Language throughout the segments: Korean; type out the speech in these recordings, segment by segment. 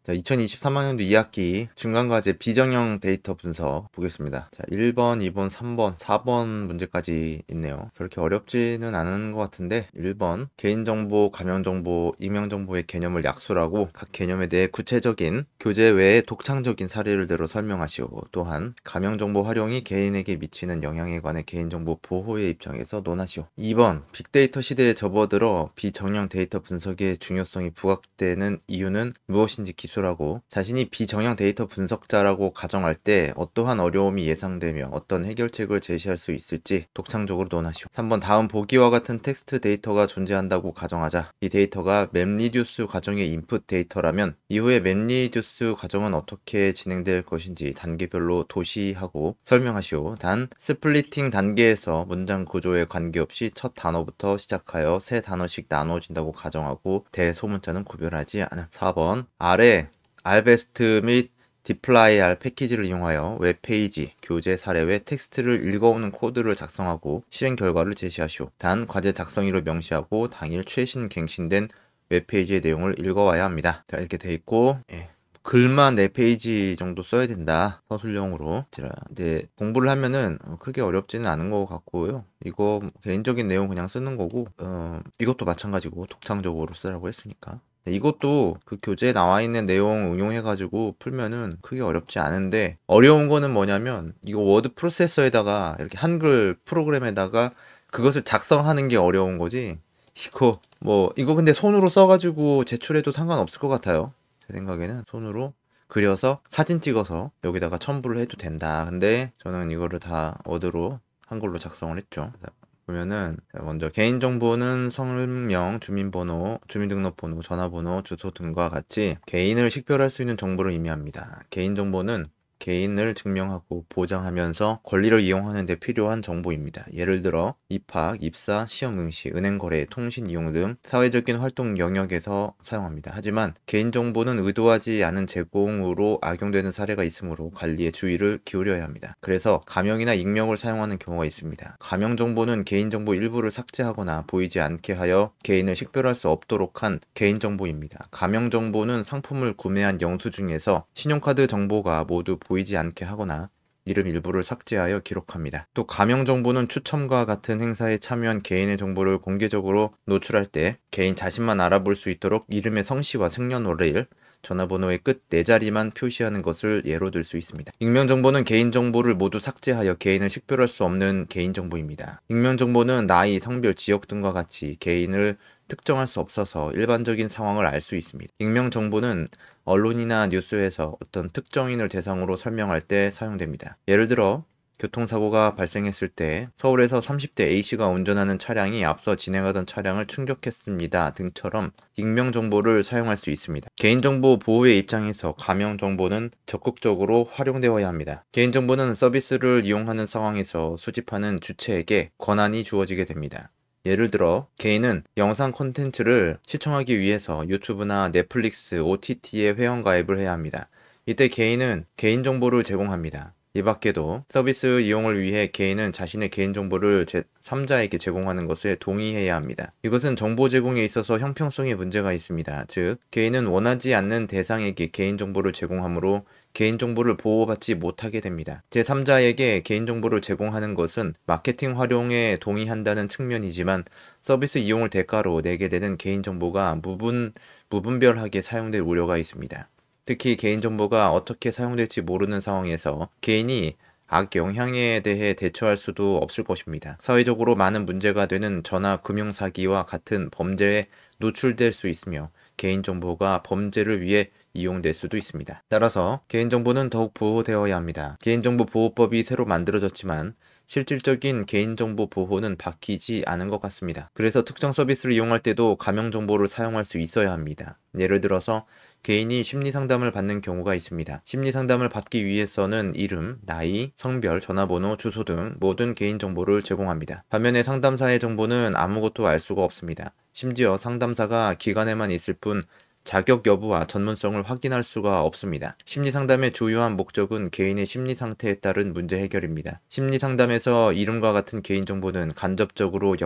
자, 2023학년도 2학기 중간과제 비정형 데이터 분석 보겠습니다. 자, 1번, 2번, 3번, 4번 문제까지 있네요. 그렇게 어렵지는 않은 것 같은데 1번 개인정보, 가명정보, 익명정보의 개념을 약술하고 각 개념에 대해 구체적인 교재 외에 독창적인 사례를 들어 설명하시오. 또한 가명정보 활용이 개인에게 미치는 영향에 관해 개인정보 보호의 입장에서 논하시오. 2번 빅데이터 시대에 접어들어 비정형 데이터 분석의 중요성이 부각되는 이유는 무엇인지 기술하고 자신이 비정형 데이터 분석자라고 가정할 때 어떠한 어려움이 예상되며 어떤 해결책을 제시할 수 있을지 독창적으로 논하시오. 3번 다음 보기와 같은 텍스트 데이터가 존재한다고 가정하자. 이 데이터가 맵리듀스 과정의 인풋 데이터라면 이후에 맵리듀스 과정은 어떻게 진행될 것인지 단계별로 도시하고 설명하시오. 단 스플리팅 단계에서 문장 구조에 관계없이 첫 단어부터 시작하여 세 단어씩 나눠진다고 가정하고 대소문자는 구별하지 않음. 4번 아래 알베스트 및 디플라이알 패키지를 이용하여 웹페이지, 교재 사례 외 텍스트를 읽어오는 코드를 작성하고 실행 결과를 제시하시오. 단 과제 작성일을 명시하고 당일 최신 갱신된 웹페이지의 내용을 읽어와야 합니다. 자, 이렇게 돼 있고 글만 4페이지 정도 써야 된다. 서술형으로. 이제 공부를 하면은 크게 어렵지는 않은 것 같고요. 이거 개인적인 내용 그냥 쓰는 거고 이것도 마찬가지고 독창적으로 쓰라고 했으니까. 이것도 그 교재에 나와 있는 내용 응용해가지고 풀면은 크게 어렵지 않은데 어려운 거는 뭐냐면 이거 워드 프로세서에다가 이렇게 한글 프로그램에다가 그것을 작성하는 게 어려운 거지. 이거 근데 손으로 써가지고 제출해도 상관없을 것 같아요. 제 생각에는 손으로 그려서 사진 찍어서 여기다가 첨부를 해도 된다. 근데 저는 이거를 다 워드로 한글로 작성을 했죠. 보면은 먼저 개인정보는 성명, 주민번호, 주민등록번호, 전화번호, 주소 등과 같이 개인을 식별할 수 있는 정보를 의미합니다. 개인정보는 개인을 증명하고 보장하면서 권리를 이용하는 데 필요한 정보입니다. 예를 들어 입학, 입사, 시험 응시, 은행 거래, 통신 이용 등 사회적인 활동 영역에서 사용합니다. 하지만 개인정보는 의도하지 않은 제공으로 악용되는 사례가 있으므로 관리에 주의를 기울여야 합니다. 그래서 가명이나 익명을 사용하는 경우가 있습니다. 가명 정보는 개인정보 일부를 삭제하거나 보이지 않게 하여 개인을 식별할 수 없도록 한 개인정보입니다. 가명 정보는 상품을 구매한 영수증에서 신용카드 정보가 모두 보이지 않게 하거나 이름 일부를 삭제하여 기록합니다. 또 가명 정보는 추첨과 같은 행사에 참여한 개인의 정보를 공개적으로 노출할 때 개인 자신만 알아볼 수 있도록 이름의 성씨와 생년월일, 전화번호의 끝 4자리만 표시하는 것을 예로 들 수 있습니다. 익명정보는 개인정보를 모두 삭제하여 개인을 식별할 수 없는 개인정보입니다. 익명정보는 나이, 성별, 지역 등과 같이 개인을 특정할 수 없어서 일반적인 상황을 알 수 있습니다. 익명정보는 언론이나 뉴스에서 어떤 특정인을 대상으로 설명할 때 사용됩니다. 예를 들어 교통사고가 발생했을 때 서울에서 30대 A씨가 운전하는 차량이 앞서 진행하던 차량을 충격했습니다 등처럼 익명정보를 사용할 수 있습니다. 개인정보 보호의 입장에서 가명정보는 적극적으로 활용되어야 합니다. 개인정보는 서비스를 이용하는 상황에서 수집하는 주체에게 권한이 주어지게 됩니다. 예를 들어 개인은 영상 콘텐츠를 시청하기 위해서 유튜브나 넷플릭스, OTT에 회원가입을 해야 합니다. 이때 개인은 개인정보를 제공합니다. 이 밖에도 서비스 이용을 위해 개인은 자신의 개인정보를 제3자에게 제공하는 것에 동의해야 합니다. 이것은 정보 제공에 있어서 형평성에 문제가 있습니다. 즉, 개인은 원하지 않는 대상에게 개인정보를 제공하므로 개인정보를 보호받지 못하게 됩니다. 제3자에게 개인정보를 제공하는 것은 마케팅 활용에 동의한다는 측면이지만 서비스 이용을 대가로 내게 되는 개인정보가 무분별하게 사용될 우려가 있습니다. 특히 개인정보가 어떻게 사용될지 모르는 상황에서 개인이 악영향에 대해 대처할 수도 없을 것입니다. 사회적으로 많은 문제가 되는 전화 금융사기와 같은 범죄에 노출될 수 있으며 개인정보가 범죄를 위해 이용될 수도 있습니다. 따라서 개인정보는 더욱 보호되어야 합니다. 개인정보보호법이 새로 만들어졌지만 실질적인 개인정보 보호는 바뀌지 않은 것 같습니다. 그래서 특정 서비스를 이용할 때도 가명정보를 사용할 수 있어야 합니다. 예를 들어서 개인이 심리상담을 받는 경우가 있습니다. 심리상담을 받기 위해서는 이름, 나이, 성별, 전화번호, 주소 등 모든 개인정보를 제공합니다. 반면에 상담사의 정보는 아무것도 알 수가 없습니다. 심지어 상담사가 기관에만 있을 뿐 자격 여부와 전문성을 확인할 수가 없습니다. 심리상담의 주요한 목적은 개인의 심리 상태에 따른 문제 해결입니다. 심리상담에서 이름과 같은 개인정보는 간접적으로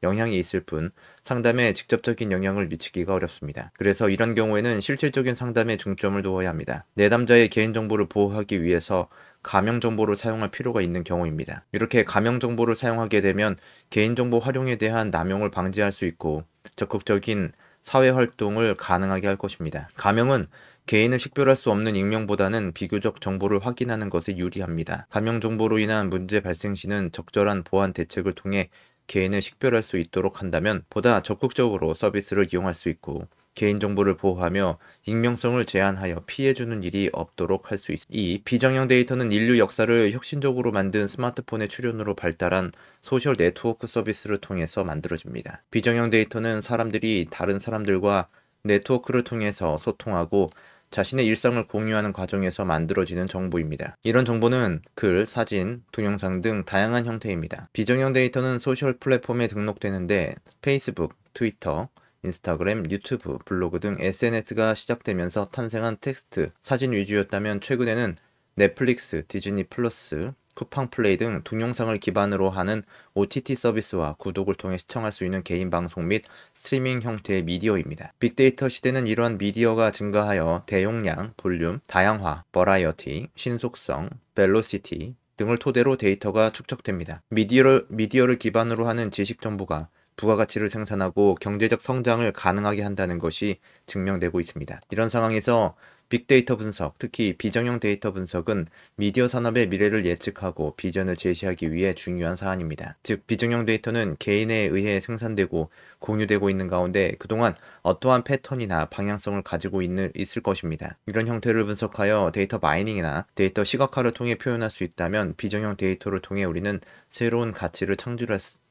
영향이 있을 뿐 상담에 직접적인 영향을 미치기가 어렵습니다. 그래서 이런 경우에는 실질적인 상담에 중점을 두어야 합니다. 내담자의 개인정보를 보호하기 위해서 가명정보를 사용할 필요가 있는 경우입니다. 이렇게 가명정보를 사용하게 되면 개인정보 활용에 대한 남용을 방지할 수 있고 적극적인 사회활동을 가능하게 할 것입니다. 가명은 개인을 식별할 수 없는 익명보다는 비교적 정보를 확인하는 것에 유리합니다. 가명 정보로 인한 문제 발생 시는 적절한 보안 대책을 통해 개인을 식별할 수 있도록 한다면 보다 적극적으로 서비스를 이용할 수 있고 개인정보를 보호하며 익명성을 제한하여 피해주는 일이 없도록 할 수 있습니다. 이 비정형 데이터는 인류 역사를 혁신적으로 만든 스마트폰의 출현으로 발달한 소셜 네트워크 서비스를 통해서 만들어집니다. 비정형 데이터는 사람들이 다른 사람들과 네트워크를 통해서 소통하고 자신의 일상을 공유하는 과정에서 만들어지는 정보입니다. 이런 정보는 글, 사진, 동영상 등 다양한 형태입니다. 비정형 데이터는 소셜 플랫폼에 등록되는데 페이스북, 트위터, 인스타그램, 유튜브, 블로그 등 SNS가 시작되면서 탄생한 텍스트, 사진 위주였다면 최근에는 넷플릭스, 디즈니 플러스, 쿠팡 플레이 등 동영상을 기반으로 하는 OTT 서비스와 구독을 통해 시청할 수 있는 개인 방송 및 스트리밍 형태의 미디어입니다. 빅데이터 시대는 이러한 미디어가 증가하여 대용량, 볼륨, 다양화, 버라이어티, 신속성, 벨로시티 등을 토대로 데이터가 축적됩니다. 미디어를 기반으로 하는 지식 정보가 부가가치를 생산하고 경제적 성장을 가능하게 한다는 것이 증명되고 있습니다. 이런 상황에서 빅데이터 분석, 특히 비정형 데이터 분석은 미디어 산업의 미래를 예측하고 비전을 제시하기 위해 중요한 사안입니다. 즉, 비정형 데이터는 개인에 의해 생산되고 공유되고 있는 가운데 그동안 어떠한 패턴이나 방향성을 가지고 있을 것입니다. 이런 형태를 분석하여 데이터 마이닝이나 데이터 시각화를 통해 표현할 수 있다면 비정형 데이터를 통해 우리는 새로운 가치를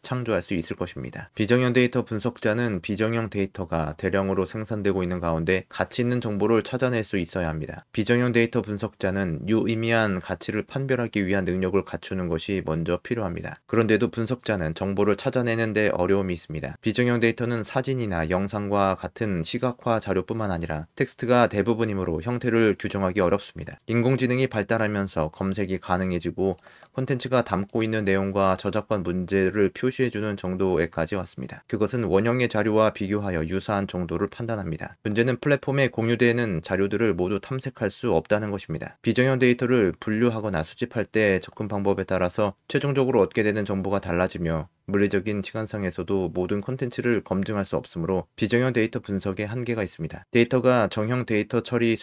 창조할 수 있을 것입니다. 비정형 데이터 분석자는 비정형 데이터가 대량으로 생산되고 있는 가운데 가치 있는 정보를 찾아낼 수 있어야 합니다. 비정형 데이터 분석자는 유의미한 가치를 판별하기 위한 능력을 갖추는 것이 먼저 필요합니다. 그런데도 분석자는 정보를 찾아내는 데 어려움이 있습니다. 비정형 데이터는 사진이나 영상과 같은 시각화 자료뿐만 아니라 텍스트가 대부분이므로 형태를 규정하기 어렵습니다. 인공지능이 발달하면서 검색이 가능해지고 콘텐츠가 담고 있는 내용과 저작권 문제를 표시해주는 정도에까지 왔습니다. 그것은 원형의 자료와 비교하여 유사한 정도를 판단합니다. 문제는 플랫폼에 공유되는 자료들을 모두 탐색할 수 없다는 것입니다. 비정형 데이터를 분류하거나 수집할 때 접근 방법에 따라서 최종적으로 얻게 되는 정보가 달라지며 물리적인 시간상에서도 모든 콘텐츠를 검증할 수 없으므로 비정형 데이터 분석에 한계가 있습니다. 데이터가 정형 데이터처럼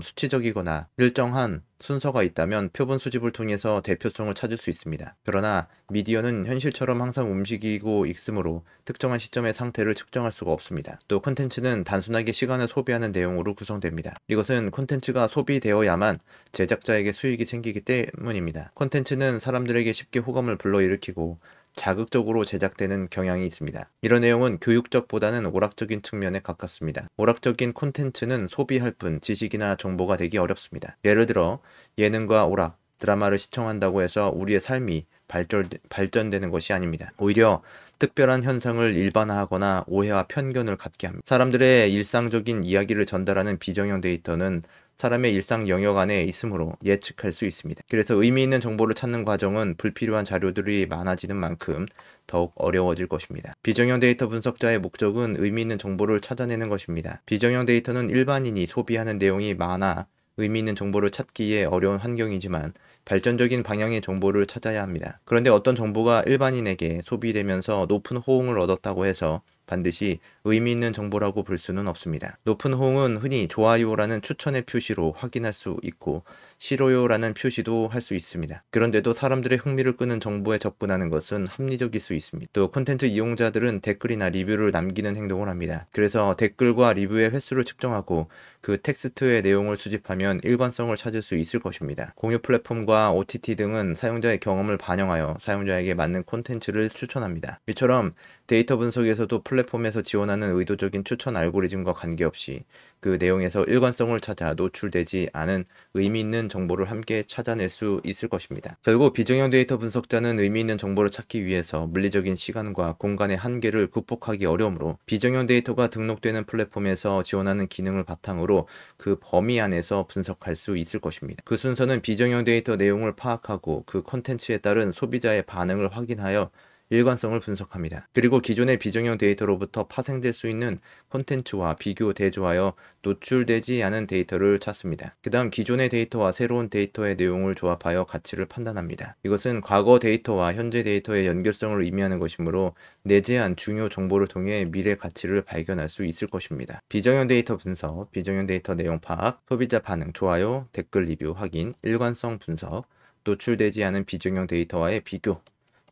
수치적이거나 일정한 순서가 있다면 표본 수집을 통해서 대표성을 찾을 수 있습니다. 그러나 미디어는 현실처럼 항상 움직이고 있으므로 특정한 시점의 상태를 측정할 수가 없습니다. 또 콘텐츠는 단순하게 시간을 소비하는 내용으로 구성됩니다. 이것은 콘텐츠가 소비되어야만 제작자에게 수익이 생기기 때문입니다. 콘텐츠는 사람들에게 쉽게 호감을 불러일으키고 자극적으로 제작되는 경향이 있습니다. 이런 내용은 교육적보다는 오락적인 측면에 가깝습니다. 오락적인 콘텐츠는 소비할 뿐 지식이나 정보가 되기 어렵습니다. 예를 들어 예능과 오락, 드라마를 시청한다고 해서 우리의 삶이 발전되는 것이 아닙니다. 오히려 특별한 현상을 일반화하거나 오해와 편견을 갖게 합니다. 사람들의 일상적인 이야기를 전달하는 비정형 데이터는 사람의 일상 영역 안에 있으므로 예측할 수 있습니다. 그래서 의미 있는 정보를 찾는 과정은 불필요한 자료들이 많아지는 만큼 더욱 어려워질 것입니다. 비정형 데이터 분석자의 목적은 의미 있는 정보를 찾아내는 것입니다. 비정형 데이터는 일반인이 소비하는 내용이 많아 의미 있는 정보를 찾기에 어려운 환경이지만 발전적인 방향의 정보를 찾아야 합니다. 그런데 어떤 정보가 일반인에게 소비되면서 높은 호응을 얻었다고 해서 반드시 의미 있는 정보라고 볼 수는 없습니다. 높은 호응은 흔히 좋아요라는 추천의 표시로 확인할 수 있고 싫어요라는 표시도 할 수 있습니다. 그런데도 사람들의 흥미를 끄는 정보에 접근하는 것은 합리적일 수 있습니다. 또 콘텐츠 이용자들은 댓글이나 리뷰를 남기는 행동을 합니다. 그래서 댓글과 리뷰의 횟수를 측정하고 그 텍스트의 내용을 수집하면 일관성을 찾을 수 있을 것입니다. 공유 플랫폼과 OTT 등은 사용자의 경험을 반영하여 사용자에게 맞는 콘텐츠를 추천합니다. 이처럼 데이터 분석에서도 플랫폼에서 지원하는 의도적인 추천 알고리즘과 관계없이 그 내용에서 일관성을 찾아 노출되지 않은 의미 있는 정보를 함께 찾아낼 수 있을 것입니다. 결국 비정형 데이터 분석자는 의미 있는 정보를 찾기 위해서 물리적인 시간과 공간의 한계를 극복하기 어려우므로 비정형 데이터가 등록되는 플랫폼에서 지원하는 기능을 바탕으로 그 범위 안에서 분석할 수 있을 것입니다. 그 순서는 비정형 데이터 내용을 파악하고 그 콘텐츠에 따른 소비자의 반응을 확인하여 일관성을 분석합니다. 그리고 기존의 비정형 데이터로부터 파생될 수 있는 콘텐츠와 비교 대조하여 노출되지 않은 데이터를 찾습니다. 그 다음 기존의 데이터와 새로운 데이터의 내용을 조합하여 가치를 판단합니다. 이것은 과거 데이터와 현재 데이터의 연결성을 의미하는 것이므로 내재한 중요 정보를 통해 미래 가치를 발견할 수 있을 것입니다. 비정형 데이터 분석, 비정형 데이터 내용 파악, 소비자 반응, 좋아요, 댓글 리뷰 확인, 일관성 분석, 노출되지 않은 비정형 데이터와의 비교,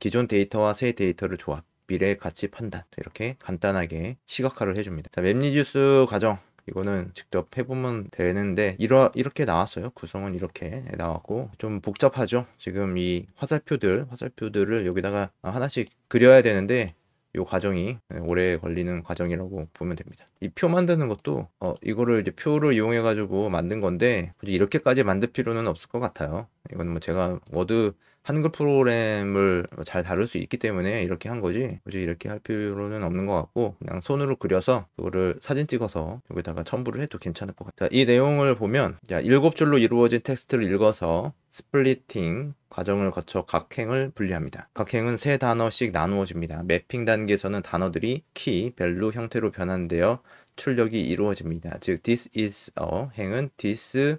기존 데이터와 새 데이터를 조합, 미래 가치 판단, 이렇게 간단하게 시각화를 해줍니다. 자, 맵리듀스 과정, 이거는 직접 해보면 되는데 이렇게 나왔어요. 구성은 이렇게 나왔고 좀 복잡하죠. 지금 이 화살표들을 여기다가 하나씩 그려야 되는데 이 과정이 오래 걸리는 과정이라고 보면 됩니다. 이 표 만드는 것도 이거를 이제 표를 이용해 가지고 만든 건데 굳이 이렇게까지 만들 필요는 없을 것 같아요. 이건 뭐 제가 워드 한글 프로그램을 잘 다룰 수 있기 때문에 이렇게 한 거지 굳이 이렇게 할 필요는 없는 것 같고 그냥 손으로 그려서 그거를 사진 찍어서 여기다가 첨부를 해도 괜찮을 것 같아요. 이 내용을 보면 7줄로 이루어진 텍스트를 읽어서 스플리팅 과정을 거쳐 각 행을 분리합니다. 각 행은 세 단어씩 나누어집니다. 매핑 단계에서는 단어들이 키, 밸류 형태로 변환되어 출력이 이루어집니다. 즉 this is a 행은 this,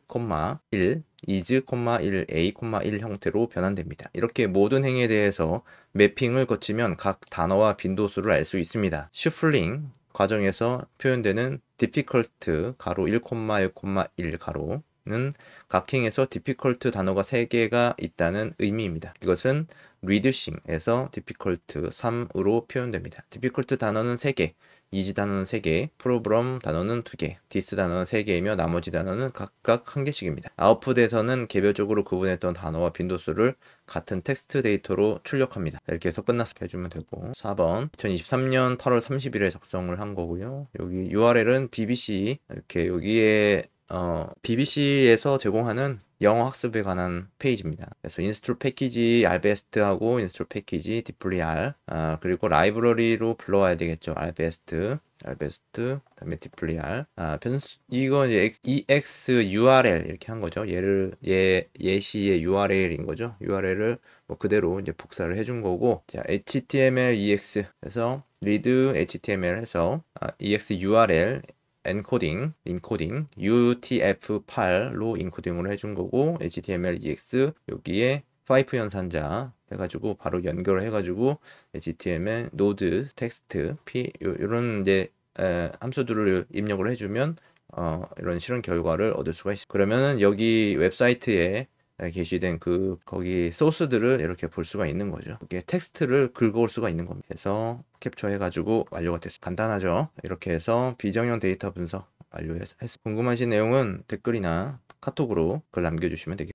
1, is, 1, a, 1 형태로 변환됩니다. 이렇게 모든 행에 대해서 매핑을 거치면 각 단어와 빈도수를 알 수 있습니다. 슈플링 과정에서 표현되는 difficult 가로 1, 1, 가로는 각 행에서 difficult 단어가 3개가 있다는 의미입니다. 이것은 reducing에서 difficult 3으로 표현됩니다. difficult 단어는 3개, easy 단어는 3개, problem 단어는 2개, this 단어는 3개이며 나머지 단어는 각각 1개씩입니다. 아웃풋에서는 개별적으로 구분했던 단어와 빈도수를 같은 텍스트 데이터로 출력합니다. 이렇게 해서 끝났을 때 해주면 되고 4번 2023년 8월 30일에 작성을 한 거고요. 여기 URL은 BBC 이렇게 여기에 BBC에서 제공하는 영어 학습에 관한 페이지입니다. 그래서 인스톨 패키지 RBEST하고 인스톨 패키지 디플리 R 그리고 라이브러리로 불러와야 되겠죠. RBEST 그다음에 디플리 R 이건 이제 EXURL 이렇게 한 거죠. 예시의 URL인 거죠. URL을 뭐 그대로 이제 복사를 해준 거고 자 HTML EX 해서 read HTML 해서 EXURL 엔코딩, 인코딩, UTF-8로 인코딩을 해준 거고 HTML, EX 여기에 파이프 연산자 해가지고 바로 연결을 해가지고 HTML, 노드, 텍스트, 이런 이제 함수들을 입력을 해주면 이런 실험 결과를 얻을 수가 있어요. 그러면은 여기 웹사이트에 게시된 거기 소스들을 이렇게 볼 수가 있는 거죠. 이게 텍스트를 긁어올 수가 있는 겁니다. 그래서 캡처해가지고 완료가 됐어요. 간단하죠? 이렇게 해서 비정형 데이터 분석 완료했습니다. 궁금하신 내용은 댓글이나 카톡으로 글 남겨주시면 되겠습니다.